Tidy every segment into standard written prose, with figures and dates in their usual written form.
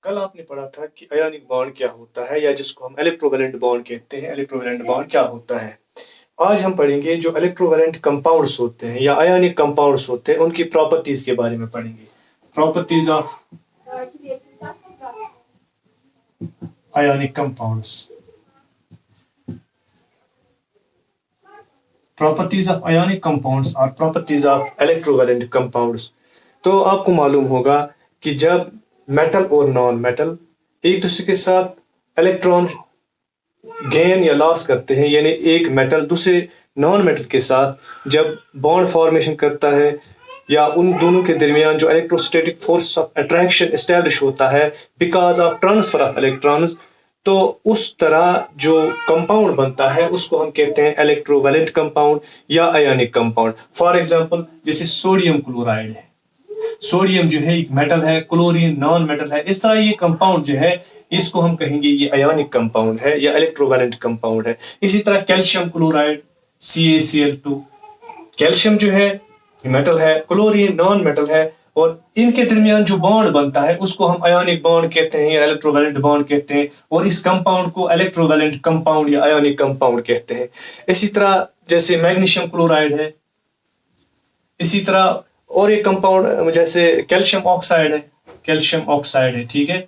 कल आपने पढ़ा था कि आयनिक बॉन्ड क्या होता है या जिसको हम इलेक्ट्रोवैलेंट बॉन्ड कहते हैं। इलेक्ट्रोवैलेंट बॉन्ड क्या होता है? आज हम पढ़ेंगे जो इलेक्ट्रोवैलेंट कंपाउंड्स होते हैं या आयनिक कंपाउंड्स होते हैं, उनकी प्रॉपर्टीज के बारे में पढ़ेंगे। Properties of ionic compounds. Properties of ionic compounds और प्रॉपर्टीज ऑफ इलेक्ट्रोवैलेंट कंपाउंड्स। तो आपको मालूम होगा कि जब मेटल और नॉन मेटल एक दूसरे के साथ इलेक्ट्रॉन गेन या लॉस करते हैं, यानी एक मेटल दूसरे नॉन मेटल के साथ जब बॉन्ड फॉर्मेशन करता है या उन दोनों के दरमियान जो electrostatic force of attraction establish होता है because of transfer of electrons, तो उस तरह जो कंपाउंड बनता है उसको हम कहते हैं इलेक्ट्रोवैलेंट कंपाउंड या आयनिक कंपाउंड। फॉर एग्जांपल जैसे सोडियम क्लोराइड है, सोडियम जो है एक मेटल है, क्लोरीन नॉन मेटल है। इस तरह ये कंपाउंड जो है इसको हम कहेंगे ये आयनिक कंपाउंड है या इलेक्ट्रोवैलेंट कंपाउंड है। इसी तरह कैल्शियम क्लोराइड CaCl2, कैल्शियम जो है मेटल है, क्लोरीन नॉन मेटल है, और इनके दरमियान जो बॉन्ड बनता है उसको हम आयनिक बॉन्ड कहते हैं या इलेक्ट्रोवैलेंट बॉन्ड कहते हैं, और इस कंपाउंड को इलेक्ट्रोवैलेंट कंपाउंड या आयनिक कंपाउंड कहते हैं। इसी तरह जैसे मैग्नीशियम क्लोराइड है, इसी तरह और एक कंपाउंड जैसे कैल्शियम ऑक्साइड है, कैल्शियम ऑक्साइड है, ठीक है।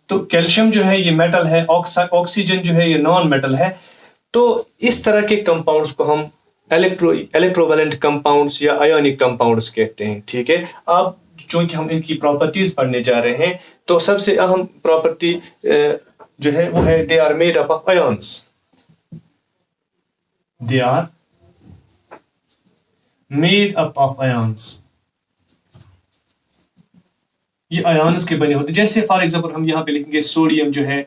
तो कैल्शियम जो है ये मेटल है, ऑक्सीजन जो है ये नॉन मेटल है। तो इस तरह के कंपाउंड्स को हम इलेक्ट्रोवैलेंट कंपाउंड्स या आयनिक कंपाउंड्स कहते हैं, ठीक है। अब चूंकि हम इनकी प्रॉपर्टीज पढ़ने जा रहे हैं, तो सबसे अहम प्रॉपर्टी जो है वो है they are made up of ions. They are made up of ions. ये आयन्स के बने होते हैं। जैसे फॉर एग्जांपल हम यहाँ पे लिखेंगे सोडियम जो है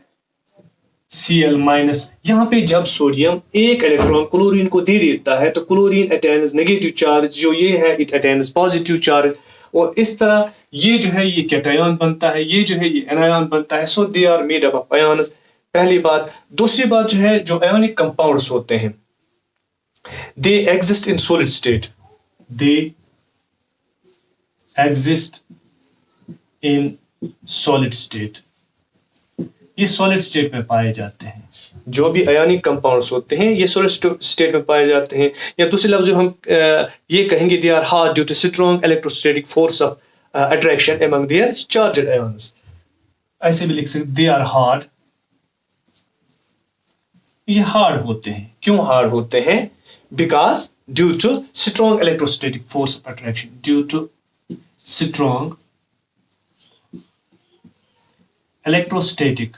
Cl-, यहाँ पे जब सोडियम एक इलेक्ट्रॉन क्लोरीन को दे देता है तो क्लोरीन अटेन्स नेगेटिव चार्ज, जो ये है इट अटेन्स पॉजिटिव चार्ज, और इस तरह ये जो है ये कैटायन बनता है, ये जो है ये एनायन बनता है। So they are made up of ions, पहली बात। दूसरी बात जो है जो आयनिक कंपाउंड्स होते हैं they exist in solid state, they exist in solid state, ये सॉलिड स्टेट में पाए जाते हैं। जो भी आयनिक कंपाउंड्स होते हैं ये सॉलिड स्टेट में पाए जाते हैं, या दूसरे लफ्ज में हम ये कहेंगे they are hard due to strong electrostatic force of attraction among their charged ions. ऐसे भी लिख सकते दे आर हार्ड, ये हार्ड होते हैं। क्यों हार्ड होते हैं? Because due to strong electrostatic force of attraction, due to strong electrostatic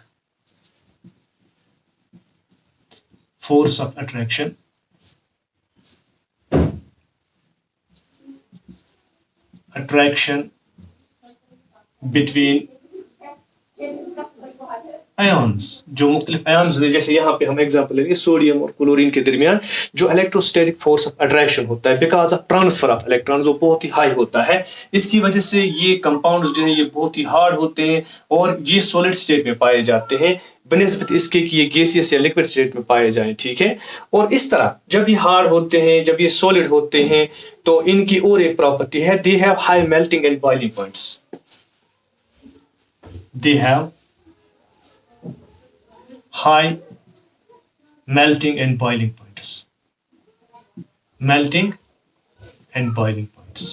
force of attraction between ions. जो मुख्तलिफ आयन्स होते हैं, जैसे यहाँ पे हम एग्जांपल लेंगे सोडियम और क्लोरीन के दरमियान जो इलेक्ट्रोस्टैटिक फोर्स ऑफ अट्रैक्शन होता है because of transfer of electrons, वो बहुत ही हाई होता है। इसकी वजह से ये कंपाउंड्स जो है ये बहुत ही हार्ड होते हैं और ये सॉलिड स्टेट में पाए जाते हैं बनिस्बत इसके कि ये गैसियस या लिक्विड स्टेट में पाए जाएं, ठीक है। और इस तरह जब ये हार्ड होते हैं, जब ये सॉलिड होते हैं, तो इनकी और एक प्रॉपर्टी है they have high melting and boiling points. They have high melting and boiling points, melting and boiling points।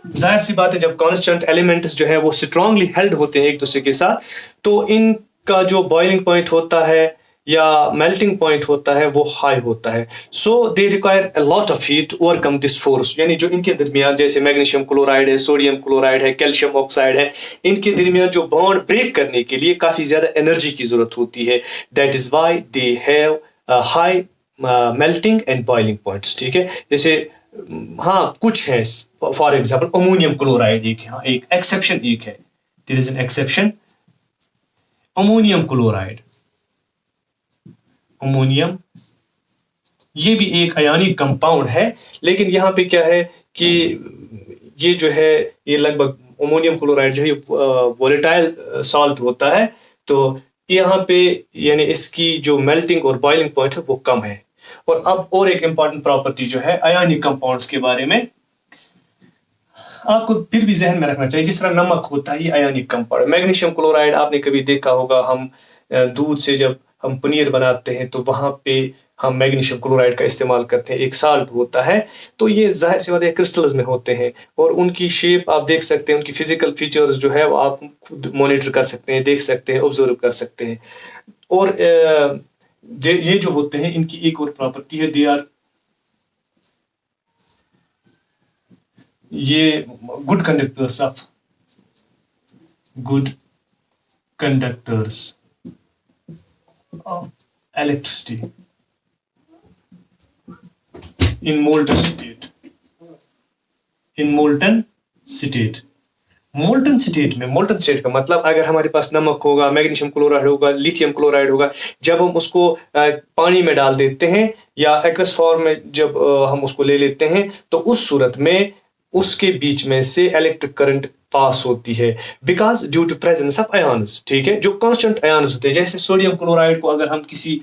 जाहिर सी बात है जब कांस्टेंट एलिमेंट्स जो है वो स्ट्रांगली हेल्ड होते हैं एक दूसरे के साथ, तो इनका जो बॉइलिंग पॉइंट होता है या मेल्टिंग पॉइंट होता है वो हाई होता है। So they require a lot of heat to overcome this force, यानी जो इनके दरमियान जैसे मैग्नीशियम क्लोराइड है, सोडियम क्लोराइड है, कैल्शियम ऑक्साइड है, इनके दरमियान जो बॉन्ड ब्रेक करने के लिए काफी ज्यादा एनर्जी की जरूरत होती है। That is why they have high melting and boiling points, ठीक है। जैसे हाँ कुछ है, फॉर एग्जाम्पल अमोनियम क्लोराइड एक है, एक एक्सेप्शन एक है, there is an exception, ammonium chloride. Ammonium ये भी एक आयनिक कंपाउंड है, लेकिन यहाँ पे क्या है कि ये जो है ये लगभग अमोनियम क्लोराइड जो है वोलेटाइल सॉल्ट होता है, तो यहाँ पे यानी इसकी जो मेल्टिंग और बॉइलिंग पॉइंट है वो कम है। और अब और एक इंपॉर्टेंट प्रॉपर्टी जो है आयनिक कंपाउंड्स के बारे में, आपको फिर भी जहन में रखना चाहिए, जिस तरह नमक होता है ये आयोनिक कंपाउंड। मैग्नीशियम क्लोराइड आपने कभी देखा होगा, हम दूध से जब हम पनीर बनाते हैं तो वहां पे हम मैग्नीशियम क्लोराइड का इस्तेमाल करते हैं, एक साल्ट होता है। तो ये जाहिर सी बात है क्रिस्टल्स में होते हैं, और उनकी शेप आप देख सकते हैं, उनकी फिजिकल फीचर्स जो है वो आप खुद मॉनिटर कर सकते हैं, देख सकते हैं, ऑब्जर्व कर सकते हैं। और ये जो होते हैं इनकी एक और प्रॉपर्टी है, दे आर ये good conductors of good conductors of electricity in molten state. In molten state, molten state में, मोल्टन स्टेट का मतलब अगर हमारे पास नमक होगा, मैग्नीशियम क्लोराइड होगा, लिथियम क्लोराइड होगा, जब हम उसको पानी में डाल देते हैं या एक्वस फॉर्म में जब हम उसको ले लेते हैं, तो उस सूरत में उसके बीच में से इलेक्ट्रिक करंट पास होती है, because due to presence of ions. ठीक है, जो कांस्टेंट आयन्स होते हैं, जैसे सोडियम क्लोराइड को अगर हम किसी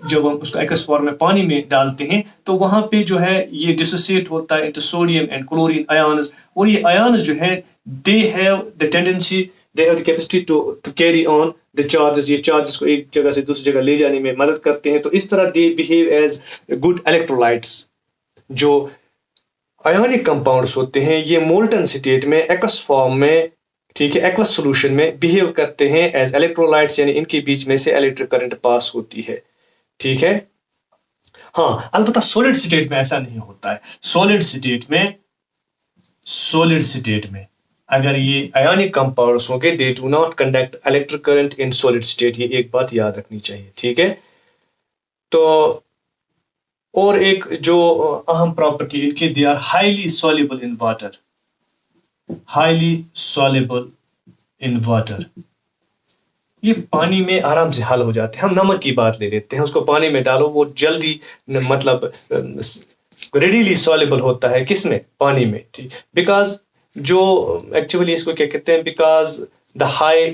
जब हम उसको एक्वस फॉर्म में पानी में डालते हैं तो वहां पे जो है ये डिसोसिएट होता है into sodium and chlorine ions, और ये आयन्स जो है they have the tendency, they have the capacity to carry on the charges. ये चार्जेस को एक जगह से दूसरी जगह ले जाने में मदद करते हैं। तो इस तरह they behave as good electrolytes. जो आयोनिक कंपाउंड्स होते हैं ये मोल्टन स्टेट में एक्वस फॉर्म में, ठीक है, एक्वस सॉल्यूशन में बिहेव करते हैं एज इलेक्ट्रोलाइट्स, यानी इनके बीच में से इलेक्ट्रिक करंट पास होती है। ठीक है, हाँ, अलबत्ता सॉलिड स्टेट में ऐसा नहीं होता है। सॉलिड स्टेट में अगर ये आयोनिक कंपाउंड्स होंगे, they do not conduct electric current in solid state. ये एक बात याद रखनी चाहिए। ठीक है, तो और एक जो अहम प्रॉपर्टी इनके, they are highly soluble in water, highly soluble in water. ये पानी में आराम से हल हो जाते हैं। हम नमक की बात ले लेते हैं, उसको पानी में डालो, वो जल्दी मतलब रेडीली सॉल्युबल होता है, किसमें, पानी में। ठीक, बिकॉज जो एक्चुअली इसको क्या कहते हैं, because the high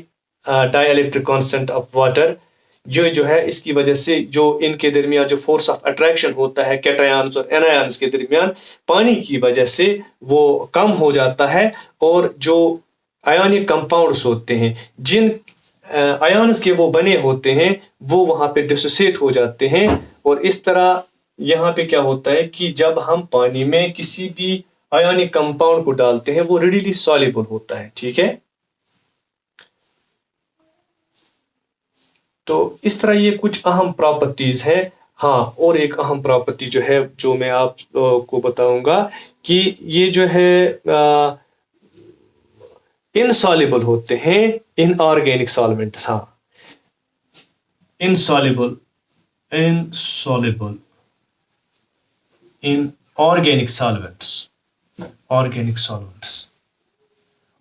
dielectric constant of water, जो है इसकी वजह से जो इनके दरमियान जो फोर्स ऑफ अट्रैक्शन होता है कैटायंस और एनायंस के दरमियान, पानी की वजह से वो कम हो जाता है, और जो आयोनिक कंपाउंड्स होते हैं, जिन आयन्स के वो बने होते हैं, वो वहां पे डिसोसिएट हो जाते हैं। और इस तरह यहाँ पे क्या होता है कि जब हम पानी में किसी भी आयोनिक कंपाउंड को डालते हैं वो रेडीली सॉल्युबल होता है। ठीक है, तो इस तरह ये कुछ अहम प्रॉपर्टीज हैं। हाँ, और एक अहम प्रॉपर्टी जो है जो मैं आपको बताऊंगा कि ये जो है इनसॉल्युबल होते हैं इन ऑर्गेनिक सॉल्वेंट्स। हाँ, insoluble in organic solvents.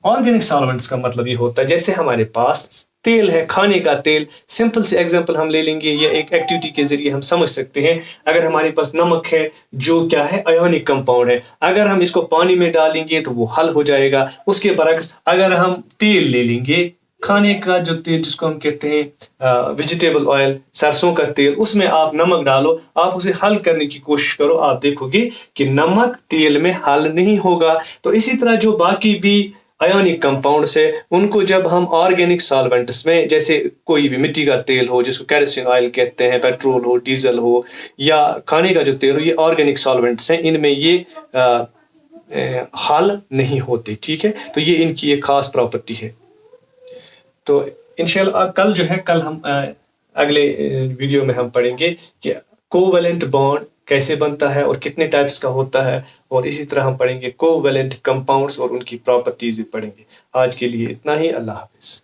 Organic solvents का मतलब ये होता है, जैसे हमारे पास तेल है, खाने का तेल, सिंपल से एग्जांपल हम ले लेंगे या एक एक्टिविटी के जरिए हम समझ सकते हैं। अगर हमारे पास नमक है जो क्या है, आयोनिक कंपाउंड है, अगर हम इसको पानी में डालेंगे तो वो हल हो जाएगा। उसके बरक्स अगर हम तेल ले लेंगे, खाने का जो तेल जिसको हम कहते हैं वेजिटेबल ऑयल, सरसों का तेल, उसमें आप नमक डालो, आप उसे हल करने की कोशिश करो, आप देखोगे कि नमक तेल में हल नहीं होगा। तो इसी तरह जो बाकी भी आयोनिक कंपाउंड्स है, उनको जब हम ऑर्गेनिक सॉल्वेंट्स में, जैसे कोई भी मिट्टी का तेल हो जिसको केरोसिन ऑयल कहते हैं, पेट्रोल हो, डीजल हो, या खाने का जो तेल हो, ये ऑर्गेनिक सॉल्वेंट्स हैं, इनमें ये हल नहीं होते। ठीक है, तो ये इनकी एक खास प्रॉपर्टी है। तो इंशाल्लाह कल जो है, कल हम अगले वीडियो में हम पढ़ेंगे कि कोवैलेंट बॉन्ड कैसे बनता है और कितने टाइप्स का होता है, और इसी तरह हम पढ़ेंगे कोवैलेंट कंपाउंड्स और उनकी प्रॉपर्टीज भी पढ़ेंगे। आज के लिए इतना ही, अल्लाह हाफिज।